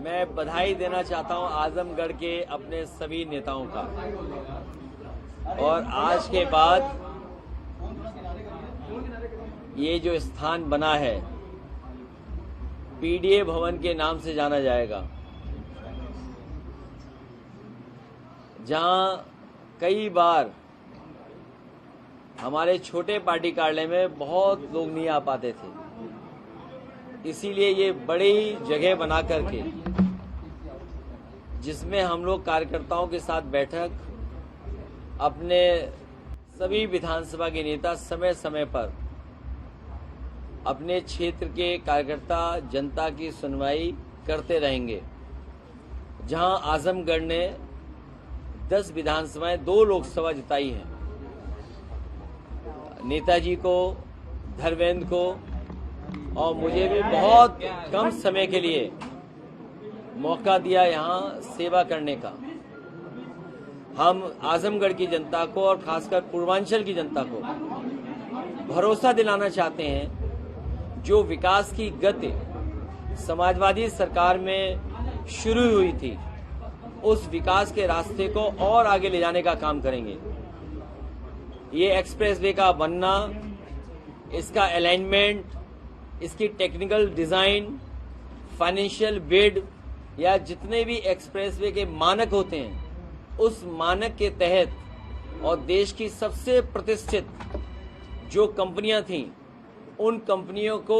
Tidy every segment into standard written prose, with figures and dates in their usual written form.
मैं बधाई देना चाहता हूं आजमगढ़ के अपने सभी नेताओं का। और आज के बाद ये जो स्थान बना है पीडीए भवन के नाम से जाना जाएगा, जहां कई बार हमारे छोटे पार्टी कार्यालय में बहुत लोग नहीं आ पाते थे। इसीलिए ये बड़ी जगह बना करके, जिसमें हम लोग कार्यकर्ताओं के साथ बैठक, अपने सभी विधानसभा के नेता समय समय पर अपने क्षेत्र के कार्यकर्ता जनता की सुनवाई करते रहेंगे। जहां आजमगढ़ ने 10 विधानसभाएं 2 लोकसभा जिताई हैं, नेताजी को, धर्मेंद्र को और मुझे भी बहुत कम समय के लिए मौका दिया यहां सेवा करने का। हम आजमगढ़ की जनता को और खासकर पूर्वांचल की जनता को भरोसा दिलाना चाहते हैं, जो विकास की गति समाजवादी सरकार में शुरू हुई थी, उस विकास के रास्ते को और आगे ले जाने का काम करेंगे। ये एक्सप्रेसवे का बनना, इसका अलाइनमेंट, इसकी टेक्निकल डिजाइन, फाइनेंशियल बिड या जितने भी एक्सप्रेसवे के मानक होते हैं, उस मानक के तहत और देश की सबसे प्रतिष्ठित जो कंपनियां थीं, उन कंपनियों को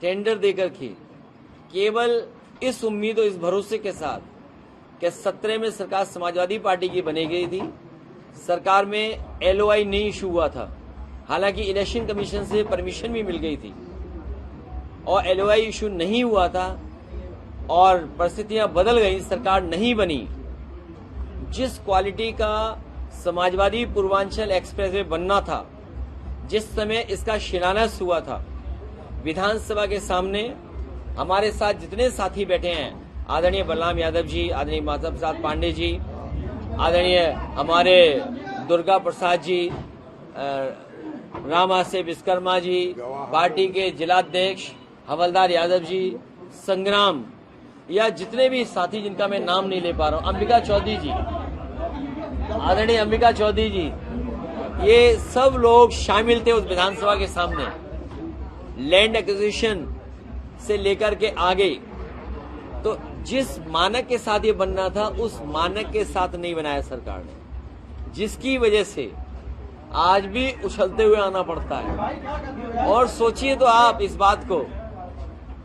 टेंडर देकर के केवल इस उम्मीद और इस भरोसे के साथ कि 17 में सरकार समाजवादी पार्टी की बनी गई थी, सरकार में LOI नहीं इशू हुआ था। हालांकि इलेक्शन कमीशन से परमिशन भी मिल गई थी और LOI इशू नहीं हुआ था और परिस्थितियां बदल गई, सरकार नहीं बनी। जिस क्वालिटी का समाजवादी पूर्वांचल एक्सप्रेसवे बनना था, जिस समय इसका शिलान्यास हुआ था, विधानसभा के सामने हमारे साथ जितने साथी बैठे हैं, आदरणीय बलराम यादव जी, आदरणीय माधव प्रसाद पांडे जी, आदरणीय हमारे दुर्गा प्रसाद जी, रामासे विश्वकर्मा जी, पार्टी के जिलाध्यक्ष हवलदार यादव जी, संग्राम, या जितने भी साथी जिनका मैं नाम नहीं ले पा रहा हूं, अंबिका चौधरी जी, आदरणीय अंबिका चौधरी जी, ये सब लोग शामिल थे उस विधानसभा के सामने। लैंड एक्विजिशन से लेकर के आगे, तो जिस मानक के साथ ये बनना था, उस मानक के साथ नहीं बनाया सरकार ने, जिसकी वजह से आज भी उछलते हुए आना पड़ता है। और सोचिए तो आप इस बात को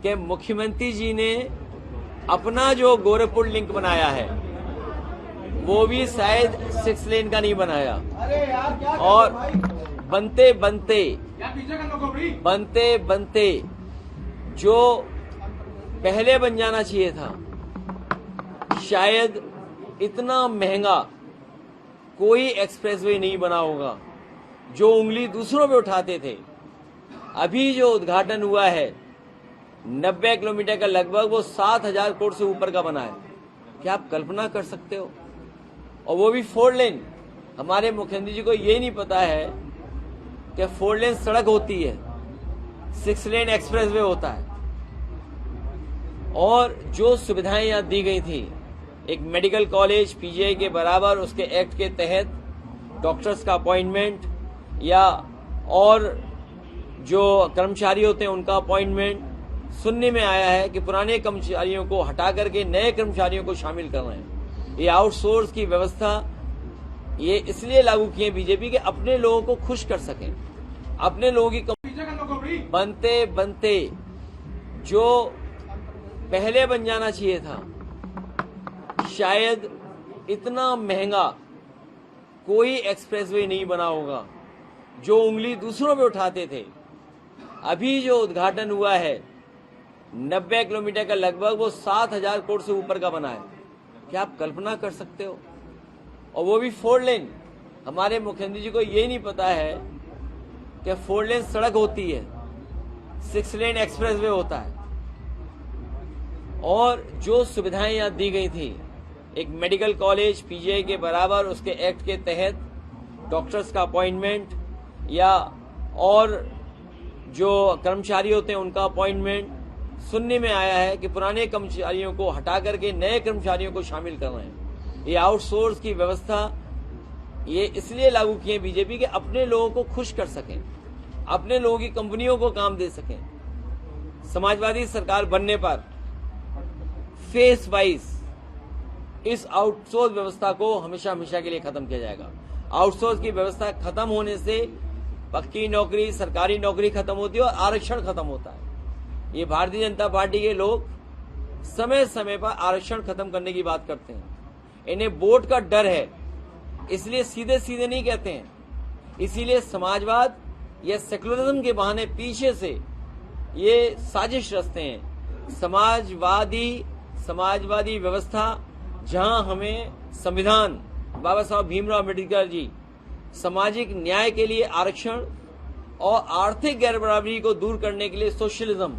कि मुख्यमंत्री जी ने अपना जो गोरखपुर लिंक बनाया है, वो भी शायद 6 लेन का नहीं बनाया, और बनते बनते जो पहले बन जाना चाहिए था, शायद इतना महंगा कोई एक्सप्रेसवे नहीं बना होगा। जो उंगली दूसरों पे उठाते थे, अभी जो उद्घाटन हुआ है 90 किलोमीटर का लगभग, वो 7,000 करोड़ से ऊपर का बना है। क्या आप कल्पना कर सकते हो? और वो भी 4 लेन। हमारे मुख्यमंत्री जी को ये नहीं पता है कि 4 लेन सड़क होती है, 6 लेन एक्सप्रेसवे होता है। और जो सुविधाएं यहां दी गई थी, एक मेडिकल कॉलेज PGI के बराबर, उसके एक्ट के तहत डॉक्टर्स का अपॉइंटमेंट, या और जो कर्मचारी होते हैं उनका अपॉइंटमेंट। सुनने में आया है कि पुराने कर्मचारियों को हटा करके नए कर्मचारियों को शामिल कर रहे हैं। ये आउटसोर्स की व्यवस्था ये इसलिए लागू किए बीजेपी के अपने लोगों को खुश कर सकें, अपने लोगों की बनते जो पहले बन जाना चाहिए था, शायद इतना महंगा कोई एक्सप्रेसवे नहीं बना होगा। जो उंगली दूसरों पे उठाते थे, अभी जो उद्घाटन हुआ है 90 किलोमीटर का लगभग, वो 7,000 करोड़ से ऊपर का बना है। क्या आप कल्पना कर सकते हो? और वो भी 4 लेन। हमारे मुख्यमंत्री जी को ये नहीं पता है कि 4 लेन सड़क होती है, 6 लेन एक्सप्रेसवे होता है। और जो सुविधाएं यहां दी गई थी, एक मेडिकल कॉलेज PGI के बराबर, उसके एक्ट के तहत डॉक्टर्स का अपॉइंटमेंट, या और जो कर्मचारी होते हैं उनका अपॉइंटमेंट। सुनने में आया है कि पुराने कर्मचारियों को हटा करके नए कर्मचारियों को शामिल कर रहे हैं। ये आउटसोर्स की व्यवस्था ये इसलिए लागू की है बीजेपी के अपने लोगों को खुश कर सकें, अपने लोगों की कंपनियों को काम दे सकें। समाजवादी सरकार बनने पर फेस वाइज इस आउटसोर्स व्यवस्था को हमेशा हमेशा के लिए खत्म किया जाएगा। आउटसोर्स की व्यवस्था खत्म होने से पक्की नौकरी, सरकारी नौकरी खत्म होती है और आरक्षण खत्म होता है। ये भारतीय जनता पार्टी के लोग समय समय पर आरक्षण खत्म करने की बात करते हैं। इन्हें वोट का डर है, इसलिए सीधे सीधे नहीं कहते हैं। इसीलिए समाजवाद या सेकुलरिज्म के बहाने पीछे से ये साजिश रचते हैं। समाजवादी व्यवस्था जहां हमें संविधान बाबा साहब भीमराव अम्बेडकर जी सामाजिक न्याय के लिए आरक्षण और आर्थिक गैरबराबरी को दूर करने के लिए सोशलिज्म,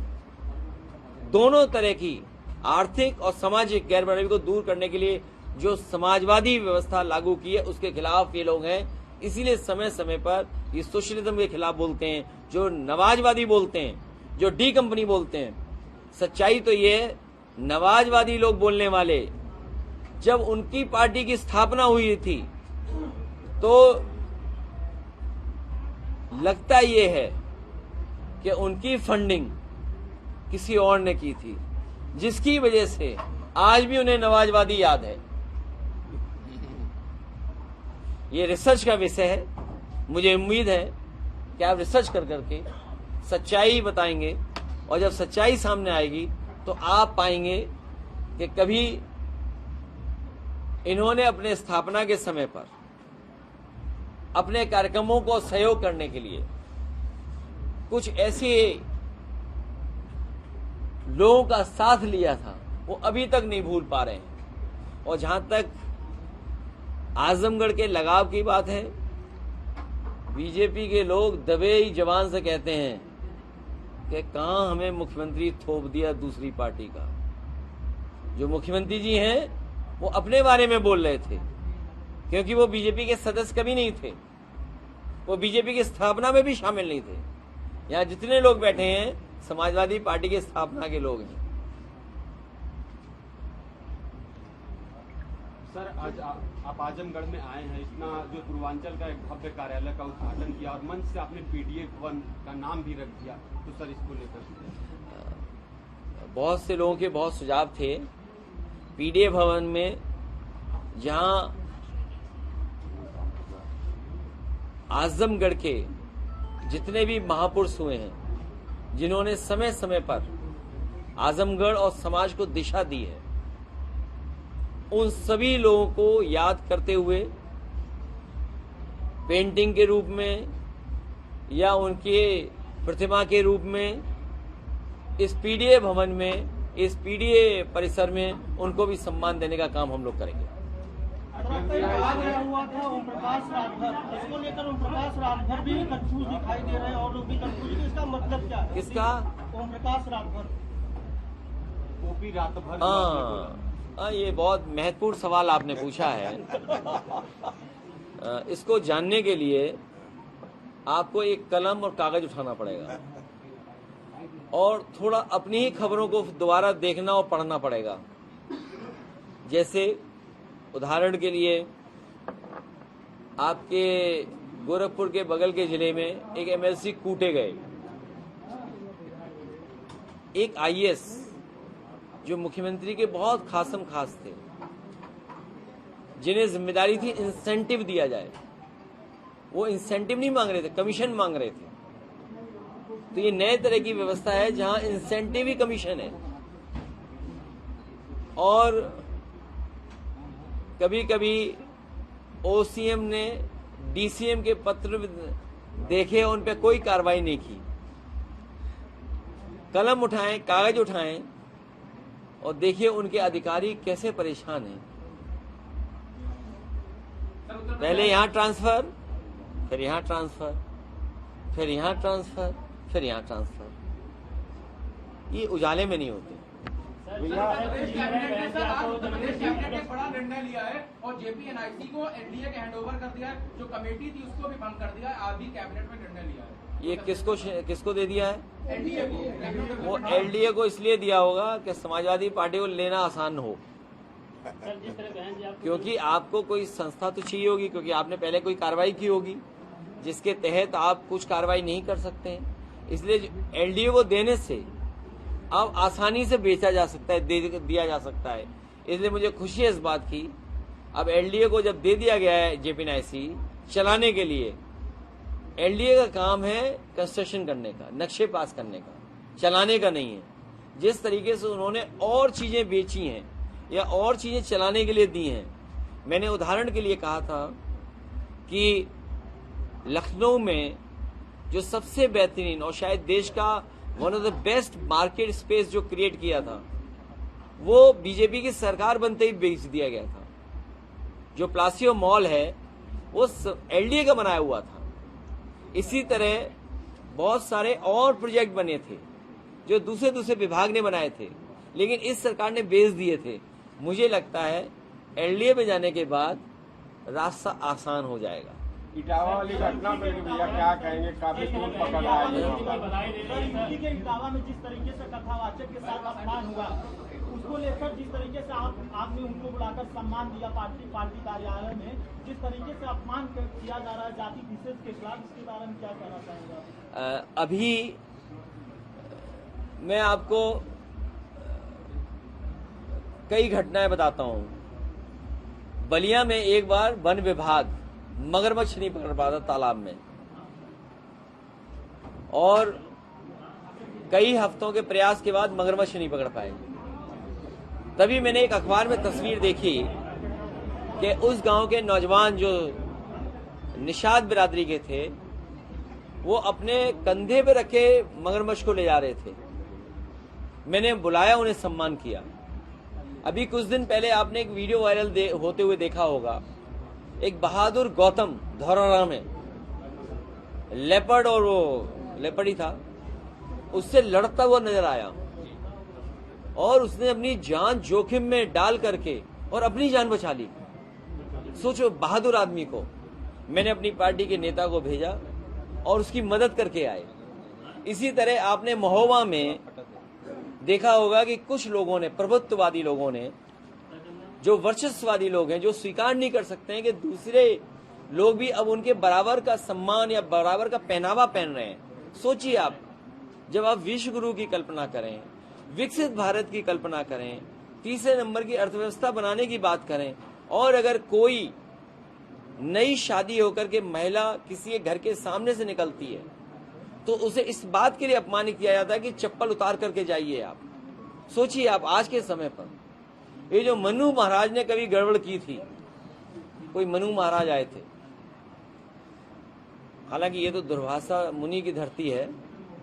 दोनों तरह की आर्थिक और सामाजिक गैरबराबरी को दूर करने के लिए जो समाजवादी व्यवस्था लागू की है उसके खिलाफ ये लोग हैं। इसीलिए समय समय पर ये सोशलिज्म के खिलाफ बोलते हैं, जो नवाजवादी बोलते हैं, जो डी कंपनी बोलते हैं। सच्चाई तो ये है, नवाजवादी लोग बोलने वाले जब उनकी पार्टी की स्थापना हुई थी तो लगता ये है कि उनकी फंडिंग किसी और ने की थी, जिसकी वजह से आज भी उन्हें नवाजवादी याद है। ये रिसर्च का विषय है। मुझे उम्मीद है कि आप रिसर्च कर करके सच्चाई बताएंगे और जब सच्चाई सामने आएगी तो आप पाएंगे कि कभी इन्होंने अपने स्थापना के समय पर अपने कार्यक्रमों को सहयोग करने के लिए कुछ ऐसे लोगों का साथ लिया था, वो अभी तक नहीं भूल पा रहे हैं। और जहां तक आजमगढ़ के लगाव की बात है, बीजेपी के लोग दबे ही जवान से कहते हैं कि कहां हमें मुख्यमंत्री थोप दिया दूसरी पार्टी का। जो मुख्यमंत्री जी हैं वो अपने बारे में बोल रहे थे, क्योंकि वो बीजेपी के सदस्य कभी नहीं थे, वो बीजेपी की स्थापना में भी शामिल नहीं थे। यहाँ जितने लोग बैठे हैं समाजवादी पार्टी की स्थापना के लोग हैं। सर, आज आप आजमगढ़ में आए हैं, इतना जो पूर्वांचल का एक भव्य कार्यालय का उद्घाटन किया और मंच से आपने पीडीए भवन का नाम भी रख दिया, तो सर इसको लेकर बहुत से लोगों के बहुत सुझाव थे। पीडीए भवन में जहां आजमगढ़ के जितने भी महापुरुष हुए हैं, जिन्होंने समय समय पर आजमगढ़ और समाज को दिशा दी है, उन सभी लोगों को याद करते हुए पेंटिंग के रूप में या उनके प्रतिमा के रूप में इस पीडीए भवन में, इस पीडीए परिसर में उनको भी सम्मान देने का काम हम लोग करेंगे। हुआ था ओम प्रकाश राजभर, इसको लेकर ओम प्रकाश राजभर भी कंफ्यूज दिखाई दे रहे हैं और लोग भी कंफ्यूज। इसका मतलब क्या है? किसका? ओम प्रकाश राजभर, ओपी रातभर। ये बहुत महत्वपूर्ण सवाल आपने पूछा है। इसको जानने के लिए आपको एक कलम और कागज उठाना पड़ेगा और थोड़ा अपनी ही खबरों को दोबारा देखना और पढ़ना पड़ेगा। जैसे उदाहरण के लिए आपके गोरखपुर के बगल के जिले में एक एमएलसी कूटे गए। एक आईएएस जो मुख्यमंत्री के बहुत खासम खास थे, जिन्हें जिम्मेदारी थी इंसेंटिव दिया जाए, वो इंसेंटिव नहीं मांग रहे थे, कमीशन मांग रहे थे। तो ये नए तरह की व्यवस्था है जहां इंसेंटिव ही कमीशन है। और कभी कभी ओसीएम ने डीसीएम के पत्र देखे, उन पे कोई कार्रवाई नहीं की। कलम उठाएं, कागज उठाएं और देखिए उनके अधिकारी कैसे परेशान हैं। पहले यहां ट्रांसफर, फिर यहां ट्रांसफर, फिर यहां ट्रांसफर, फिर यहां ट्रांसफर। ये उजाले में नहीं होते। कैबिनेट ने एक बड़ा निर्णय लिया है और जेपीएनआईसी को एनडीए के हैंडओवर कर दिया है। जो कमेटी थी उसको भी भंग कर दिया है। आज भी कैबिनेट में निर्णय लिया है। ये किसको दे दिया है? एनडीए को। वो एलडीए को इसलिए दिया होगा कि समाजवादी पार्टी को लेना आसान हो, क्योंकि आपको कोई संस्था तो चाहिए होगी, क्योंकि आपने पहले कोई कार्रवाई की होगी जिसके तहत आप कुछ कार्रवाई नहीं कर सकते हैं। इसलिए एलडीए को देने से अब आसानी से बेचा जा सकता है, दिया जा सकता है। इसलिए मुझे खुशी है इस बात की। अब एलडीए को जब दे दिया गया है जेपीएनआईसी चलाने के लिए, एलडीए का काम है कंस्ट्रक्शन करने का, नक्शे पास करने का, चलाने का नहीं है। जिस तरीके से उन्होंने और चीजें बेची हैं या और चीजें चलाने के लिए दी हैं, मैंने उदाहरण के लिए कहा था कि लखनऊ में जो सबसे बेहतरीन और शायद देश का one of the best market space जो क्रिएट किया था, वो बीजेपी की सरकार बनते ही बेच दिया गया था। जो प्लासियो मॉल है वो एलडीए का बनाया हुआ था। इसी तरह बहुत सारे और प्रोजेक्ट बने थे जो दूसरे विभाग ने बनाए थे, लेकिन इस सरकार ने बेच दिए थे। मुझे लगता है एलडीए पे जाने के बाद रास्ता आसान हो जाएगा। इटावा वाली घटना में भैया क्या कहेंगे? काफी टूल पकड़ रहा है यूपी के इटावा में जिस तरीके से कथावाचक के साथ अपमान हुआ, उसको लेकर जिस तरीके से आपने उनको बुलाकर सम्मान दिया पार्टी कार्यालय में, जिस तरीके से अपमान किया जा रहा है जाति विशेष के खिलाफ, इसके बारे में क्या कहना चाहेंगे? अभी मैं आपको कई घटनाएं बताता हूं। बलिया में एक बार वन विभाग मगरमच्छ नहीं पकड़ पाता तालाब में, और कई हफ्तों के प्रयास के बाद मगरमच्छ नहीं पकड़ पाए। तभी मैंने एक अखबार में तस्वीर देखी कि उस गांव के नौजवान जो निषाद बिरादरी के थे, वो अपने कंधे पे रखे मगरमच्छ को ले जा रहे थे। मैंने बुलाया, उन्हें सम्मान किया। अभी कुछ दिन पहले आपने एक वीडियो वायरल होते हुए देखा होगा, एक बहादुर गौतम धौरहरा में लेपर्ड, और वो लेपर्ड ही था, उससे लड़ता हुआ नजर आया और उसने अपनी जान जोखिम में डाल करके और अपनी जान बचा ली। सोचो, बहादुर आदमी को मैंने अपनी पार्टी के नेता को भेजा और उसकी मदद करके आए। इसी तरह आपने महोबा में देखा होगा कि कुछ लोगों ने, प्रभुत्ववादी लोगों ने, जो वर्चस्ववादी लोग हैं, जो स्वीकार नहीं कर सकते हैं कि दूसरे लोग भी अब उनके बराबर का सम्मान या बराबर का पहनावा पहन रहे हैं। सोचिए आप, जब आप विश्व गुरु की कल्पना करें, विकसित भारत की कल्पना करें, तीसरे नंबर की अर्थव्यवस्था बनाने की बात करें, और अगर कोई नई शादी होकर के महिला किसी घर के सामने से निकलती है तो उसे इस बात के लिए अपमानित किया जाता है कि चप्पल उतार करके जाइए। आप सोचिए, आप आज के समय पर ये जो मनु महाराज ने कभी गड़बड़ की थी, कोई मनु महाराज आए थे, हालांकि ये तो दुर्वासा मुनि की धरती है,